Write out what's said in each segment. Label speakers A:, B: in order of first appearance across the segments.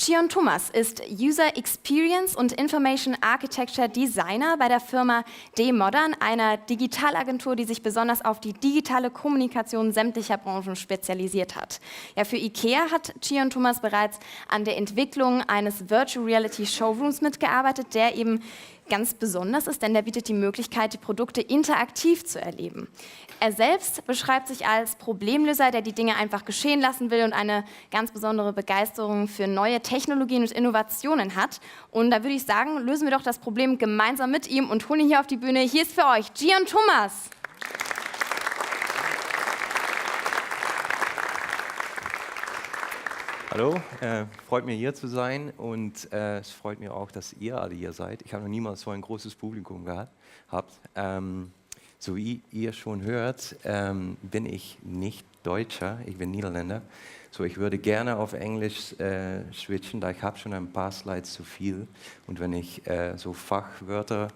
A: Gion Tummers ist User Experience und Information Architecture Designer bei der Firma Demodern, einer Digitalagentur, die sich besonders auf die digitale Kommunikation sämtlicher Branchen spezialisiert hat. Ja, für Ikea hat Gion Tummers bereits an der Entwicklung eines Virtual Reality Showrooms mitgearbeitet, der eben ganz besonders ist, denn der bietet die Möglichkeit, die Produkte interaktiv zu erleben. Er selbst beschreibt sich als Problemlöser, der die Dinge einfach geschehen lassen will und eine ganz besondere Begeisterung für neue Technologien und Innovationen hat. Und da würde ich sagen, lösen wir doch das Problem gemeinsam mit ihm und holen ihn hier auf die Bühne. Hier ist für euch Gion Tummers.
B: Hallo, freut mich hier zu sein und es freut mich auch, dass ihr alle hier seid. Ich habe noch niemals so ein großes Publikum gehabt. So wie ihr schon hört, bin ich nicht Deutscher, ich bin Niederländer. So, ich würde gerne auf Englisch switchen, da ich habe schon ein paar Slides zu viel. Und wenn ich so Fachwörter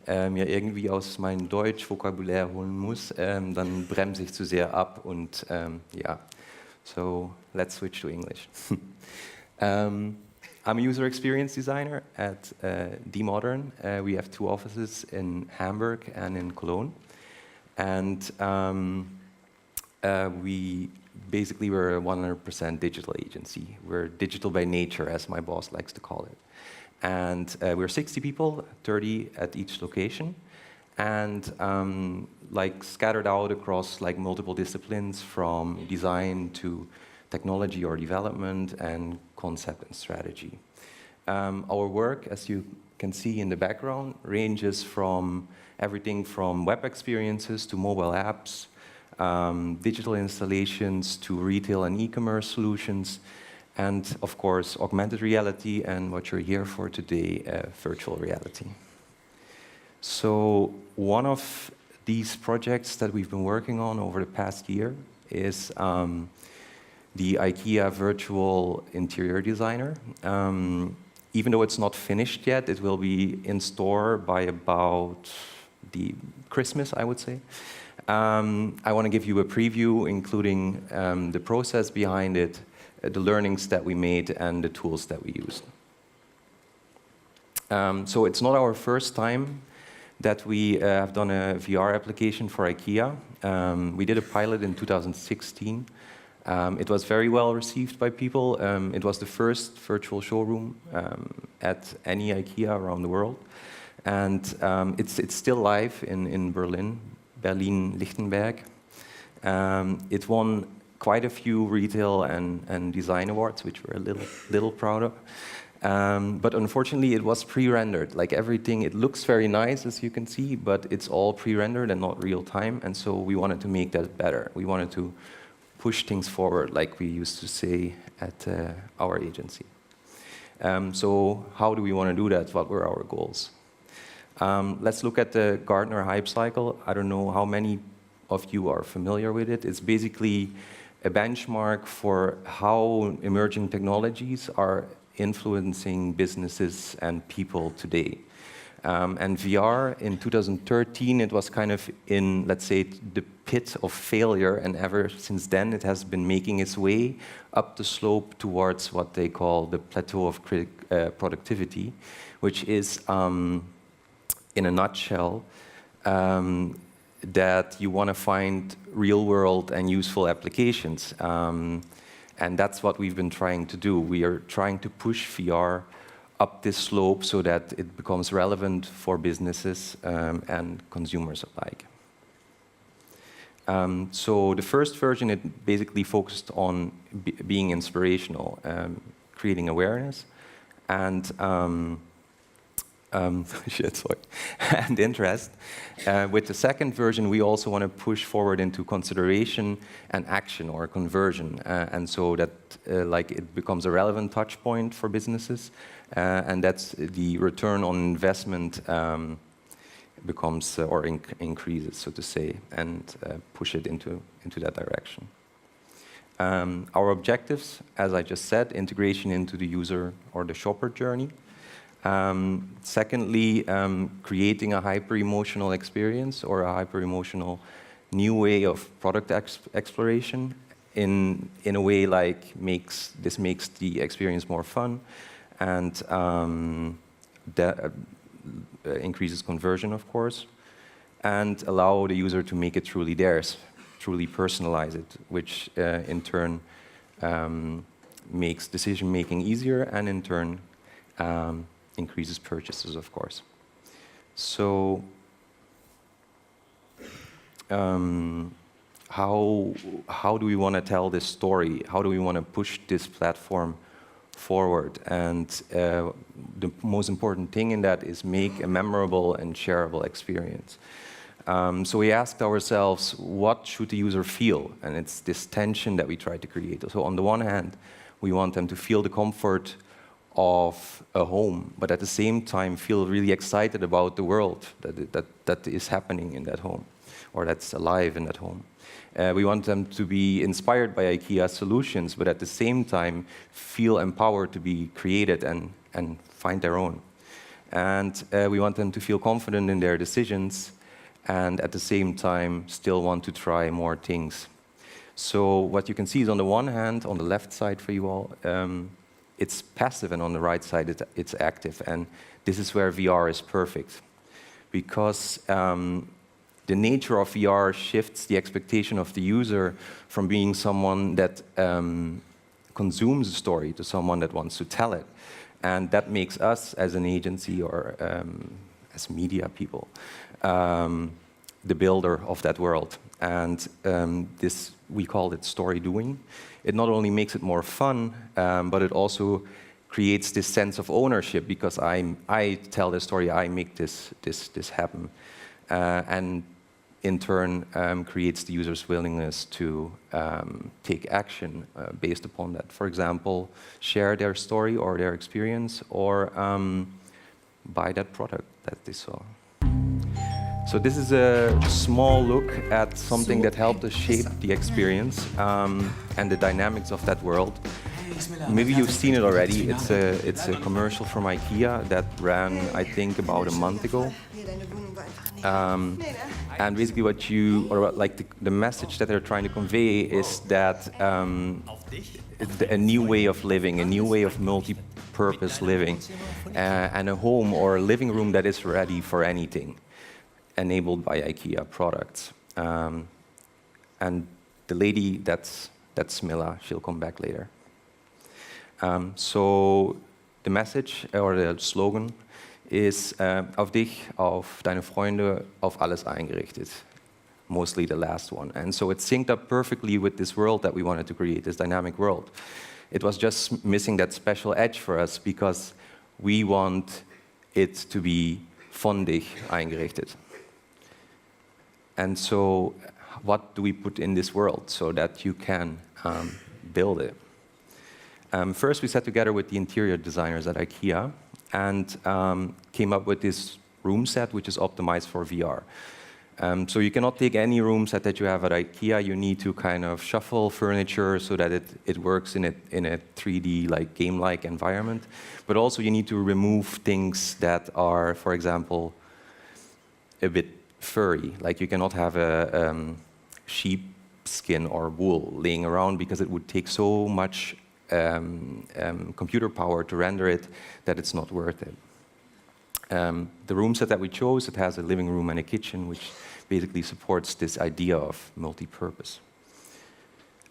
B: mir irgendwie aus meinem Deutsch-Vokabular holen muss, dann bremse ich zu sehr ab und ja. So let's switch to English. I'm a user experience designer at Demodern. We have two offices in Hamburg and in Cologne. And we're a 100% digital agency. We're digital by nature, as my boss likes to call it. And we're 60 people, 30 at each location. And like scattered out across like multiple disciplines, from design to technology or development and concept and strategy. Our work, as you can see in the background, ranges from everything from web experiences to mobile apps, digital installations to retail and e-commerce solutions, and of course augmented reality and what you're here for today, virtual reality. So one of these projects that we've been working on over the past year is the Ikea virtual interior designer. Even though it's not finished yet, it will be in store by about the Christmas, I would say. I want to give you a preview, including the process behind it, the learnings that we made, and the tools that we used. So it's not our first time that we have done a VR application for Ikea. We did a pilot in 2016. It was very well received by people. It was the first virtual showroom at any Ikea around the world. And it's still live in Berlin-Lichtenberg. It won quite a few retail and design awards, which we're a little proud of. But unfortunately, it was pre-rendered. Like everything, it looks very nice, as you can see, but it's all pre-rendered and not real time. And so we wanted to make that better. We wanted to push things forward, like we used to say at our agency. So how do we want to do that? What were our goals? Let's look at the Gartner hype cycle. I don't know how many of you are familiar with it. It's basically a benchmark for how emerging technologies are influencing businesses and people today. And VR in 2013, it was kind of in, let's say, the pit of failure, and ever since then it has been making its way up the slope towards what they call the plateau of productivity, which is, in a nutshell, that you want to find real-world and useful applications. And that's what we've been trying to do. We are trying to push VR up this slope so that it becomes relevant for businesses and consumers alike. So the first version, it basically focused on being inspirational, creating awareness, and and interest. With the second version, we also want to push forward into consideration and action or conversion, and so that like it becomes a relevant touch point for businesses, and that's the return on investment becomes or increases, so to say, and push it into that direction. Our objectives, as I just said, integration into the user or the shopper journey. Secondly, creating a hyper-emotional experience or a hyper-emotional new way of product exploration in a way like this makes the experience more fun, and that increases conversion, of course, and allow the user to make it truly theirs, truly personalize it, which in turn makes decision-making easier, and in turn increases purchases, of course. So how do we want to tell this story? How do we want to push this platform forward? And the most important thing in that is make a memorable and shareable experience. So we asked ourselves, what should the user feel? And it's this tension that we try to create. So on the one hand, we want them to feel the comfort of a home, but at the same time feel really excited about the world that is happening in that home, or that's alive in that home. We want them to be inspired by IKEA solutions, but at the same time feel empowered to be creative and find their own. And we want them to feel confident in their decisions, and at the same time still want to try more things. So what you can see is, on the one hand, on the left side for you all, it's passive, and on the right side it's active. And this is where VR is perfect, because the nature of VR shifts the expectation of the user from being someone that consumes a story to someone that wants to tell it. And that makes us, as an agency or as media people, the builder of that world. And this, we call it story doing. It not only makes it more fun, but it also creates this sense of ownership, because I tell the story, I make this happen. And in turn creates the user's willingness to take action based upon that. For example, share their story or their experience, or buy that product that they saw. So this is a small look at something that helped us shape the experience and the dynamics of that world. Maybe you've seen it already. It's a commercial from IKEA that ran, I think, about a month ago. And basically the message that they're trying to convey is that it's a new way of living, a new way of multi-purpose living, and a home or a living room that is ready for anything, enabled by IKEA products. And the lady, that's Mila, she'll come back later. So the message, or the slogan, is auf dich, auf deine Freunde, auf alles eingerichtet. Mostly the last one. And so it synced up perfectly with this world that we wanted to create, this dynamic world. It was just missing that special edge for us, because we want it to be von dich eingerichtet. And so what do we put in this world so that you can build it? First, we sat together with the interior designers at IKEA and came up with this room set, which is optimized for VR. So you cannot take any room set that you have at IKEA. You need to kind of shuffle furniture so that it works in a 3D, like game-like environment. But also you need to remove things that are, for example, a bit furry. Like you cannot have a sheep skin or wool laying around, because it would take so much computer power to render it that it's not worth it. The room set that we chose, it has a living room and a kitchen, which basically supports this idea of multi-purpose.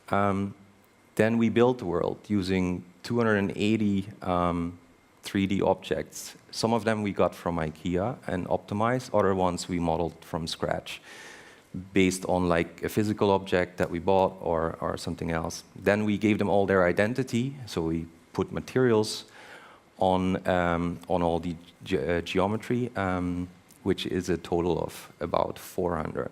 B: Then we built the world using 280 3D objects. Some of them we got from IKEA and optimized, other ones we modeled from scratch, based on like a physical object that we bought or something else. Then we gave them all their identity, so we put materials on all the geometry, which is a total of about 400.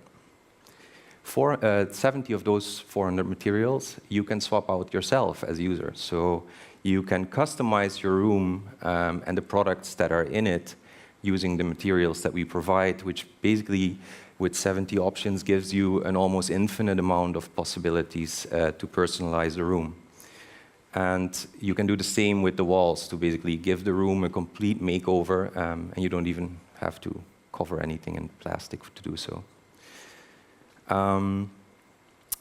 B: 70 of those 400 materials you can swap out yourself as user. So you can customize your room and the products that are in it using the materials that we provide, which basically, with 70 options, gives you an almost infinite amount of possibilities to personalize the room. And you can do the same with the walls to basically give the room a complete makeover, and you don't even have to cover anything in plastic to do so.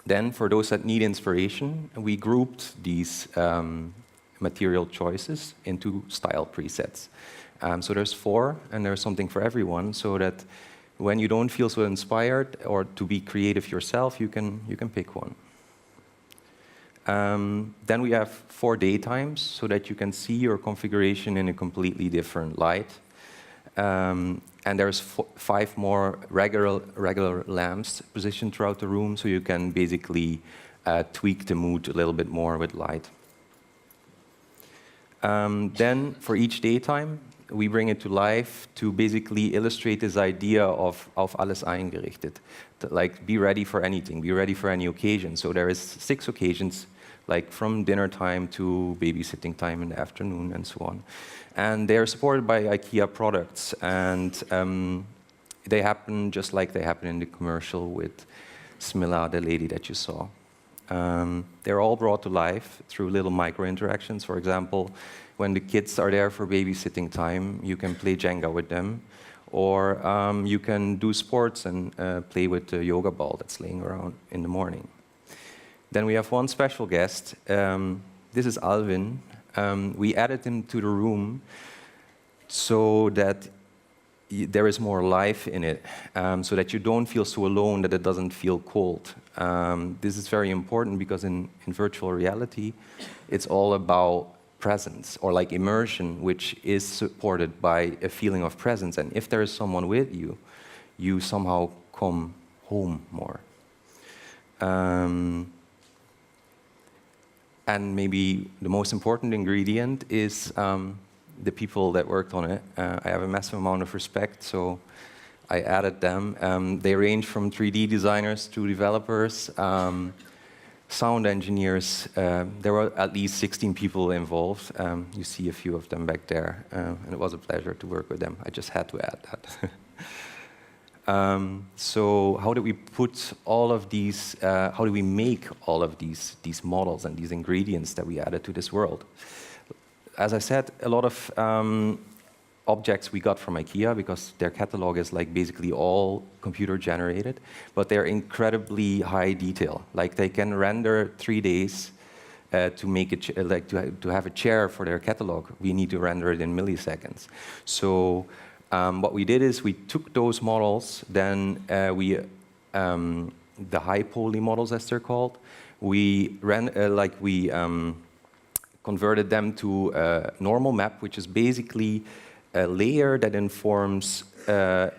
B: Then, for those that need inspiration, we grouped these material choices into style presets. So there's 4, and there's something for everyone, so that when you don't feel so inspired or to be creative yourself, you can pick one. Then we have 4 daytimes, so that you can see your configuration in a completely different light. And there's 5 more regular lamps positioned throughout the room, so you can basically tweak the mood a little bit more with light. Then, for each daytime, we bring it to life to basically illustrate this idea of auf alles eingerichtet. Like, be ready for anything, be ready for any occasion. So there is 6 occasions, like from dinner time to babysitting time in the afternoon and so on. And they're supported by Ikea products, and they happen just like they happen in the commercial with Smilla, the lady that you saw. They're all brought to life through little micro-interactions. For example, when the kids are there for babysitting time, you can play Jenga with them, or you can do sports and play with the yoga ball that's laying around in the morning. Then we have one special guest. This is Alvin. We added him to the room so that there is more life in it, so that you don't feel so alone, that it doesn't feel cold. This is very important because in virtual reality, it's all about presence, or like immersion, which is supported by a feeling of presence. And if there is someone with you, you somehow come home more. And maybe the most important ingredient is the people that worked on it. I have a massive amount of respect, so I added them. They range from 3D designers to developers, sound engineers. There were at least 16 people involved. You see a few of them back there, and it was a pleasure to work with them. I just had to add that. So how do we put all of these, how do we make all of these models and these ingredients that we added to this world? As I said, a lot of objects we got from Ikea, because their catalog is like basically all computer generated, but they're incredibly high detail. Like, they can render 3 days to make it to have a chair for their catalog. We need to render it in milliseconds. So what we did is we took those models, then the high poly models, as they're called, we converted them to a normal map, which is basically a layer that informs the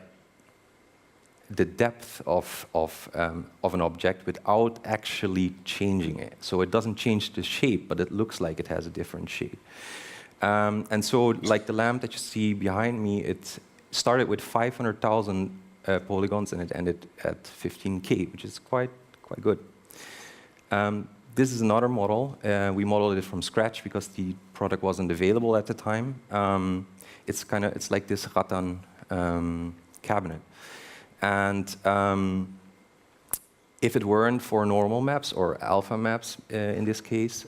B: depth of an object without actually changing it. So it doesn't change the shape, but it looks like it has a different shape. And so, like the lamp that you see behind me, it started with 500,000 polygons, and it ended at 15K, which is quite good. This is another model. We modeled it from scratch because the product wasn't available at the time. It's like this rattan cabinet. And if it weren't for normal maps, or alpha maps in this case,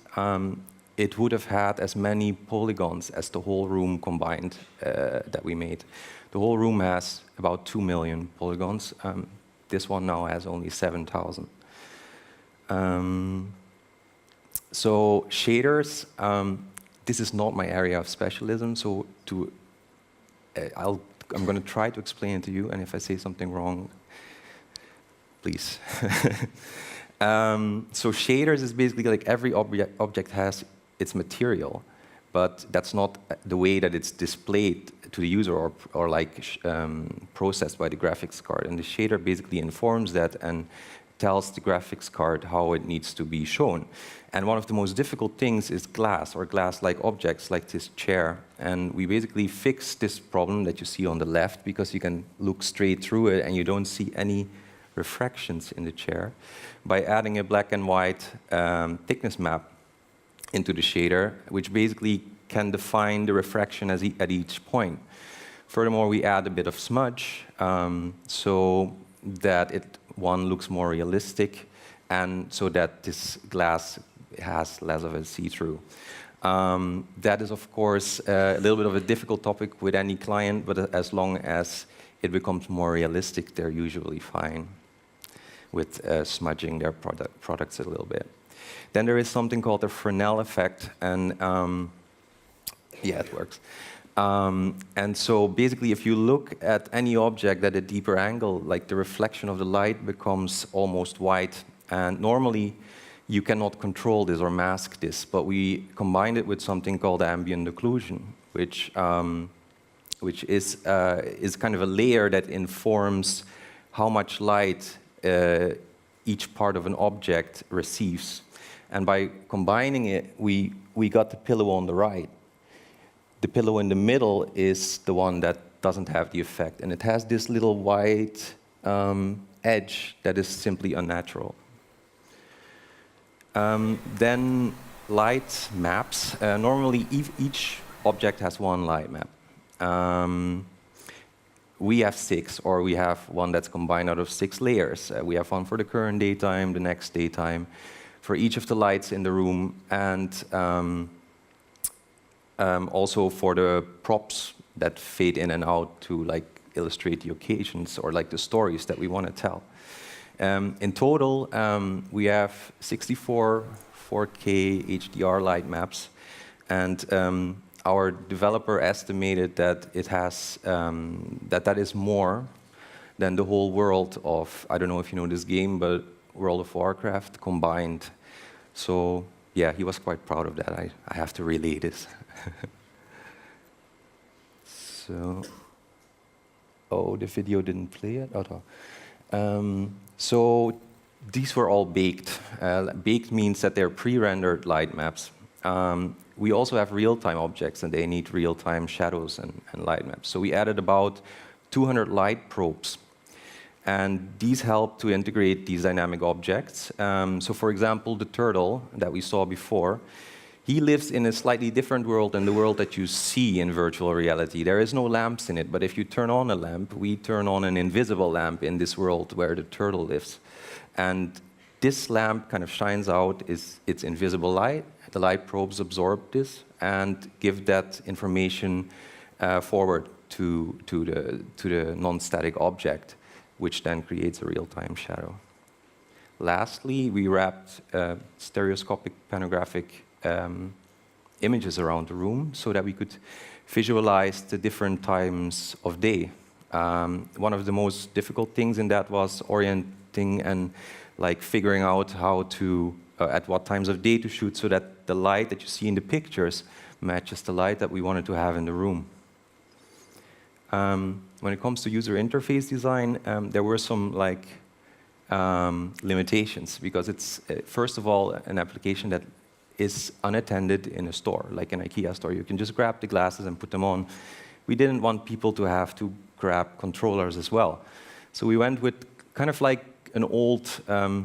B: it would have had as many polygons as the whole room combined that we made. The whole room has about 2 million polygons. This one now has only 7,000. So shaders, this is not my area of specialism, so I'm going to try to explain it to you, and if I say something wrong, please. So shaders is basically like every object has its material, but that's not the way that it's displayed to the user or processed by the graphics card. And the shader basically informs that and tells the graphics card how it needs to be shown. And one of the most difficult things is glass, or glass-like objects like this chair. And we basically fixed this problem that you see on the left, because you can look straight through it and you don't see any refractions in the chair, by adding a black and white thickness map into the shader, which basically can define the refraction at each point. Furthermore, we add a bit of smudge so that one looks more realistic, and so that this glass has less of a see-through. That is, of course, a little bit of a difficult topic with any client, but as long as it becomes more realistic, they're usually fine. with smudging their products a little bit. Then there is something called the Fernell Effect, and yeah, it works. And so basically, if you look at any object at a deeper angle, like the reflection of the light becomes almost white. And normally, you cannot control this or mask this, but we combined it with something called ambient occlusion, which is kind of a layer that informs how much light each part of an object receives. And by combining it, we got the pillow on the right. The pillow in the middle is the one that doesn't have the effect, and it has this little white edge that is simply unnatural. Then light maps. Normally, each object has one light map. We have 6, or we have one that's combined out of 6 layers. We have one for the current daytime, the next daytime, for each of the lights in the room, and also for the props that fade in and out to like illustrate the occasions or like the stories that we want to tell. In total, we have 64 4K HDR light maps, and our developer estimated that it has that is more than the whole world of, I don't know if you know this game, but World of Warcraft combined. So yeah, he was quite proud of that. I have to relay this. So, oh, the video didn't play yet? Oh, so these were all baked. Baked means that they're pre-rendered light maps. We also have real-time objects, and they need real-time shadows and light maps. So we added about 200 light probes. And these help to integrate these dynamic objects. So for example, the turtle that we saw before, he lives in a slightly different world than the world that you see in virtual reality. There is no lamps in it, but if you turn on a lamp, we turn on an invisible lamp in this world where the turtle lives. And this lamp kind of shines out its invisible light. The light probes absorb this and give that information forward to the non-static object, which then creates a real-time shadow. Lastly, we wrapped stereoscopic panographic images around the room so that we could visualize the different times of day. One of the most difficult things in that was orienting and like figuring out how to, at what times of day to shoot so that the light that you see in the pictures matches the light that we wanted to have in the room. When it comes to user interface design, there were some like limitations because it's first of all an application that is unattended in a store, like an Ikea store. You can just grab the glasses and put them on. We didn't want people to have to grab controllers as well. So we went with kind of like an old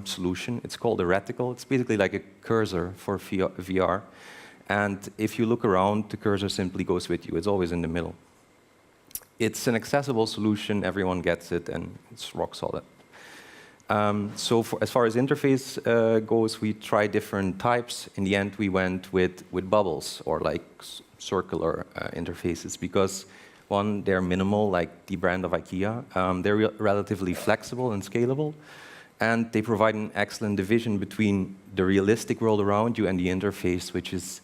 B: solution. It's called a reticle. It's basically like a cursor for VR. And if you look around, the cursor simply goes with you. It's always in the middle. It's an accessible solution. Everyone gets it, and it's rock solid. So as far as interface goes, we tried different types. In the end, we went with bubbles or like circular interfaces because, one, they're minimal, like the brand of Ikea. They're relatively flexible and scalable. And they provide an excellent division between the realistic world around you and the interface, which is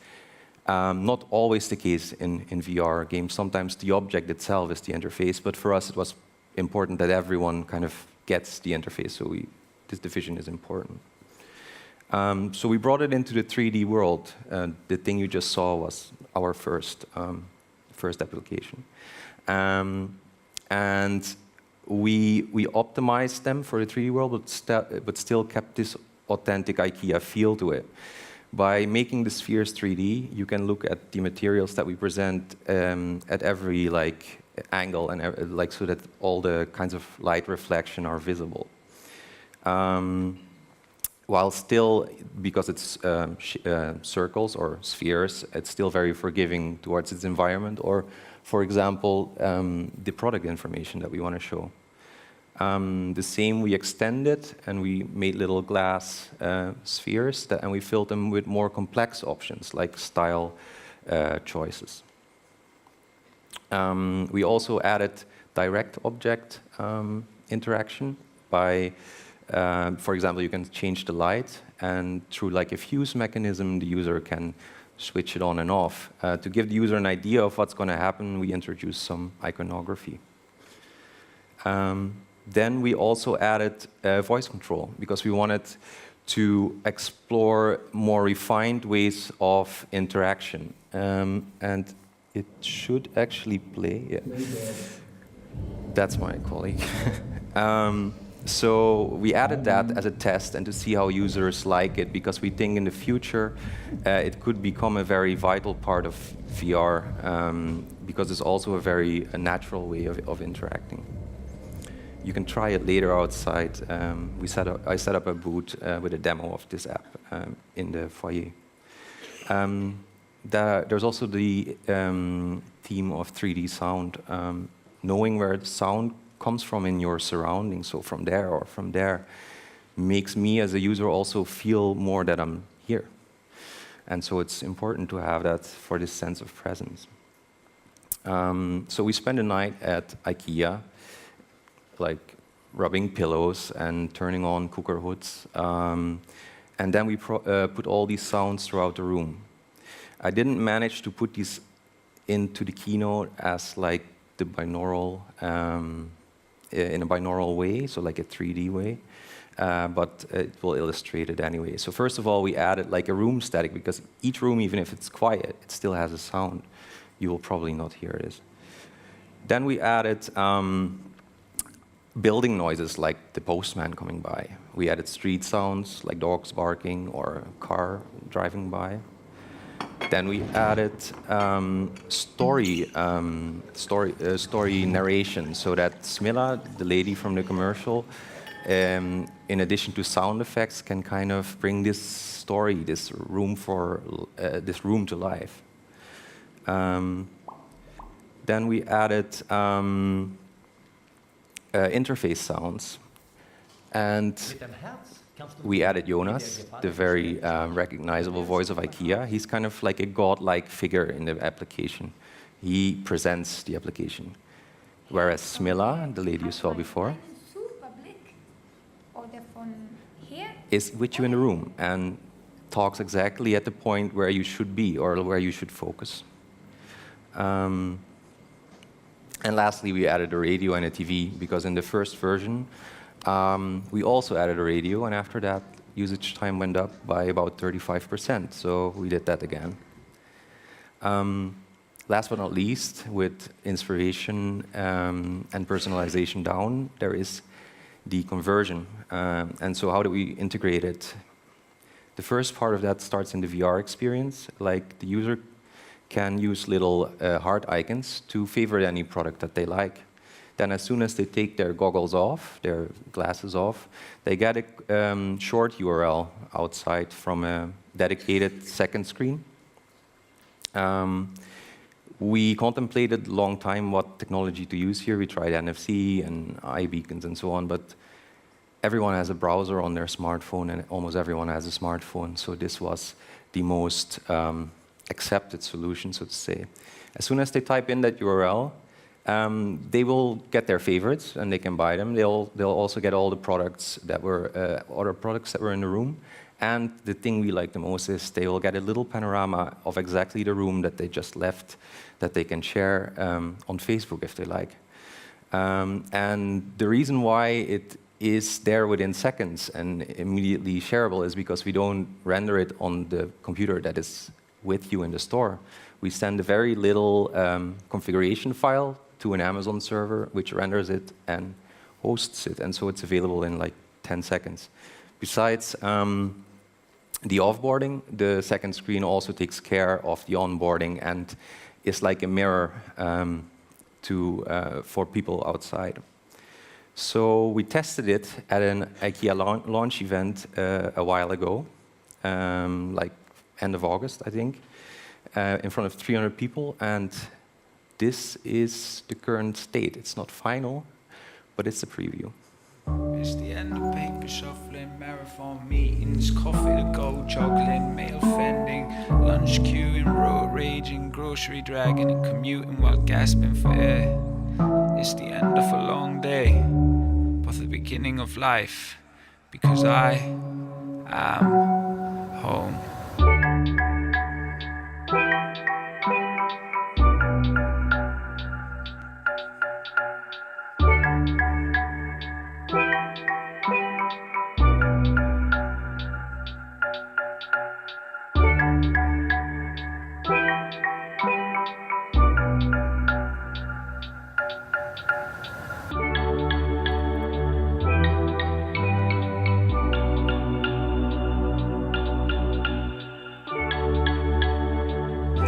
B: not always the case in VR games. Sometimes the object itself is the interface, but for us it was important that everyone kind of gets the interface, so this division is important. So we brought it into the 3D world. The thing you just saw was our first application. And we optimized them for the 3D world, but still kept this authentic IKEA feel to it. By making the spheres 3D, you can look at the materials that we present at every like angle and like so that all the kinds of light reflection are visible. While still, because it's circles or spheres, it's still very forgiving towards its environment, or, for example, the product information that we want to show. The same, we extended and we made little glass spheres, and we filled them with more complex options, like style choices. We also added direct object interaction by For example, you can change the light, and through like a fuse mechanism, the user can switch it on and off. To give the user an idea of what's going to happen, we introduced some iconography. Then we also added voice control, because we wanted to explore more refined ways of interaction. And it should actually play. Yeah. That's my colleague. So we added that as a test and to see how users like it, because we think in the future it could become a very vital part of VR, because it's also a very natural way of interacting. You can try it later outside. I set up a booth with a demo of this app in the foyer. There's also the theme of 3D sound, knowing where the sound comes from in your surroundings, so from there or from there, makes me as a user also feel more that I'm here. And so it's important to have that for this sense of presence. So we spent a night at Ikea, like rubbing pillows and turning on cooker hoods. And then we put all these sounds throughout the room. I didn't manage to put these into the Keynote as like the binaural, in a binaural way, so like a 3D way, but it will illustrate it anyway. So first of all, we added like a room static, because each room, even if it's quiet, it still has a sound. You will probably not hear this. Then we added building noises like the postman coming by. We added street sounds like dogs barking or a car driving by. Then we added story narration, so that Smilla, the lady from the commercial, in addition to sound effects, can kind of bring this story, this room to life. Then we added interface sounds, and we added Jonas, the very recognizable voice of Ikea. He's kind of like a godlike figure in the application. He presents the application. Whereas Smilla, the lady you saw before, is with you in the room and talks exactly at the point where you should be or where you should focus. And lastly, we added a radio and a TV, because in the first version, we also added a radio, and after that, usage time went up by about 35%, so we did that again. Last but not least, with inspiration and personalization down, there is the conversion. And so how do we integrate it? The first part of that starts in the VR experience. Like, the user can use little heart icons to favorite any product that they like. Then as soon as they take their goggles off, their glasses off, they get a short URL outside from a dedicated second screen. We contemplated a long time what technology to use here. We tried NFC and iBeacons and so on, but everyone has a browser on their smartphone, and almost everyone has a smartphone, so this was the most accepted solution, so to say. As soon as they type in that URL, they will get their favorites and they can buy them. They'll also get all the products that were other products that were in the room. And the thing we like the most is they will get a little panorama of exactly the room that they just left, that they can share on Facebook if they like. And the reason why it is there within seconds and immediately shareable is because we don't render it on the computer that is with you in the store. We send a very little configuration file to an Amazon server, which renders it and hosts it, and so it's available in like 10 seconds. Besides the offboarding, the second screen also takes care of the onboarding and is like a mirror for people outside. So we tested it at an IKEA launch event a while ago, like end of August, I think, in front of 300 people, and this is the current state. It's not final, but it's a preview.
C: It's the end of paper shuffling, marathon meetings, coffee to go juggling, mail fending, lunch queuing, road raging, grocery dragging and commuting while gasping for air. It's the end of a long day, but the beginning of life. because I am home.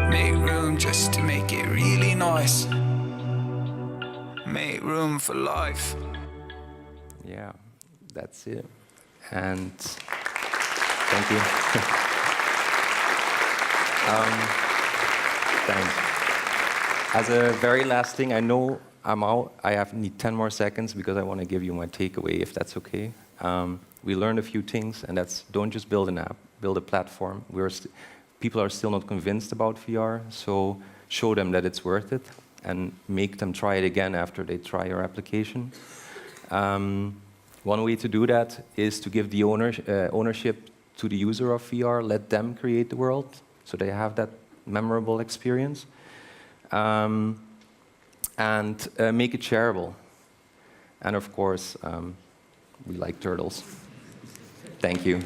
C: Make room just to make it really nice. Make room for life.
B: Yeah, that's it. And thank you. Thanks. As a very last thing, I know I'm out. Need 10 more seconds because I want to give you my takeaway, if that's okay. We learned a few things, and that's don't just build an app, build a platform. People are still not convinced about VR, so show them that it's worth it and make them try it again after they try your application. One way to do that is to give the ownership to the user of VR, let them create the world so they have that memorable experience. And make it shareable. And of course, we like turtles. Thank you.